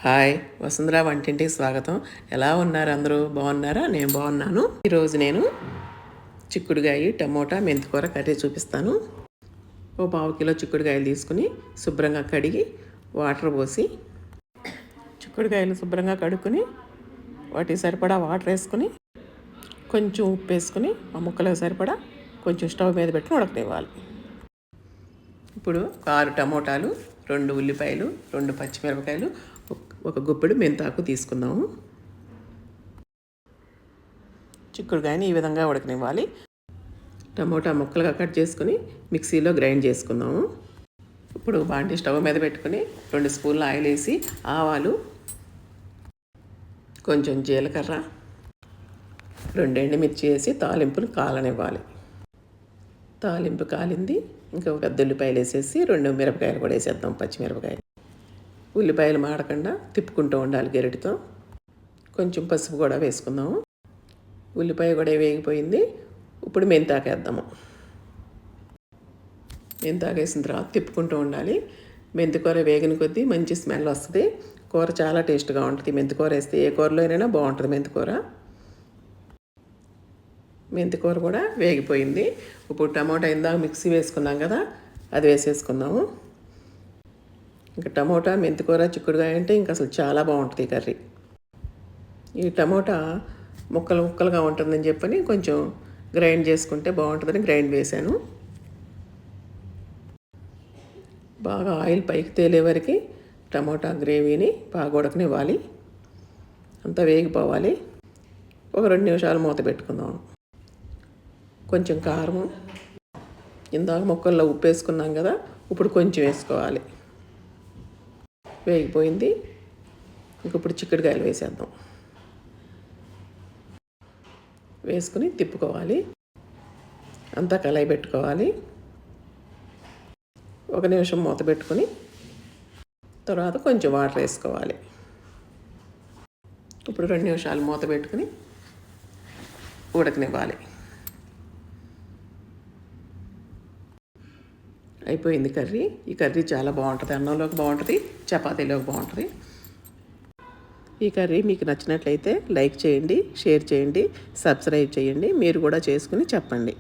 Hi, Vasundhara వంటింటికి స్వాగతం. ఎలా ఉన్నారు అందరూ? బాగున్నారా? నేను బాగున్నాను. ఈరోజు నేను చిక్కుడుగాయ, టమోటా, మెంతికూర కర్రీ చూపిస్తాను. ఓ 1/2 కిలో చిక్కుడుగాయలు తీసుకుని శుభ్రంగా కడిగి వాటర్ పోసి, చిక్కుడుగాయలు శుభ్రంగా కడుక్కొని వాటికి సరిపడా వాటర్ వేసుకుని కొంచెం ఉప్పు వేసుకుని ఆ ముక్కలకు సరిపడా కొంచెం స్టవ్ మీద పెట్టుకుని ఉడకనివ్వాలి. ఇప్పుడు 6 టమోటాలు, 2 ఉల్లిపాయలు, 2 పచ్చిమిరపకాయలు, ఒక గుప్పెడు మెంతాకు తీసుకుందాము. చిక్కుడుకాయని ఈ విధంగా ఉడకనివ్వాలి. టమోటా ముక్కలుగా కట్ చేసుకుని మిక్సీలో గ్రైండ్ చేసుకుందాము. ఇప్పుడు బాండి స్టవ్ మీద పెట్టుకుని 2 స్పూన్ల ఆయిల్ వేసి ఆవాలు, కొంచెం జీలకర్ర, 2 ఎండుమిర్చి వేసి తాలింపును కాలనివ్వాలి. తాలింపు కాలింది. ఇంకా పెద్ద ఉల్లిపాయలు వేసేసి 2 మిరపకాయలు కూడా వేసేద్దాం, పచ్చిమిరపకాయలు. ఉల్లిపాయలు మాడకుండా తిప్పుకుంటూ ఉండాలి గరిటెతో. కొంచెం పసుపు కూడా వేసుకుందాము. ఉల్లిపాయ కూడా వేగిపోయింది. ఇప్పుడు మెంతాకు వేద్దాము. మెంతాకు వేసిన తర్వాత తిప్పుకుంటూ ఉండాలి. మెంతికూర వేగిన కొద్దీ మంచి స్మెల్ వస్తుంది. కూర చాలా టేస్ట్గా ఉంటుంది. మెంతికూర వేస్తే ఏ కూరలో అయినా బాగుంటుంది మెంతికూర. మెంతికూర కూడా వేగిపోయింది. ఇప్పుడు టమోటా ఇందాక మిక్సీ వేసుకున్నాం కదా, అది వేసేసుకుందాము. ఇంకా టమోటా, మెంతికూర, చిక్కుడుకాయ అంటే ఇంకా అసలు చాలా బాగుంటుంది ఈ కర్రీ. ఈ టమోటా ముక్కలుగా ఉంటుందని చెప్పని కొంచెం గ్రైండ్ చేసుకుంటే బాగుంటుందని గ్రైండ్ వేసాను. బాగా ఆయిల్ పైకి తేలే వరకు టమోటా గ్రేవీని బాగా ఉడకనివ్వాలి. అంతా వేగిపోవాలి. ఒక 2 నిమిషాలు మూత పెట్టుకుందాం. కొంచెం కారం, ఇందాక ముక్కల్లో ఉప్పు వేసుకున్నాం కదా, ఇప్పుడు కొంచెం వేసుకోవాలి. వేగిపోయింది. ఇప్పుడు చిక్కుడుకాయలు వేసేద్దాం. వేసుకుని తిప్పుకోవాలి. అంతా కలయి పెట్టుకోవాలి. 1 నిమిషం మూత పెట్టుకుని తర్వాత కొంచెం వాటర్ వేసుకోవాలి. ఇప్పుడు 2 నిమిషాలు మూత పెట్టుకుని ఉడకనివ్వాలి. అయిపోయింది కర్రీ. ఈ కర్రీ చాలా బాగుంటుంది. అన్నంలోకి బాగుంటుంది, చపాతీలోకి బాగుంటుంది. ఈ కర్రీ మీకు నచ్చినట్లయితే లైక్ చేయండి, షేర్ చేయండి, సబ్స్క్రైబ్ చేయండి. మీరు కూడా చేసుకుని చెప్పండి.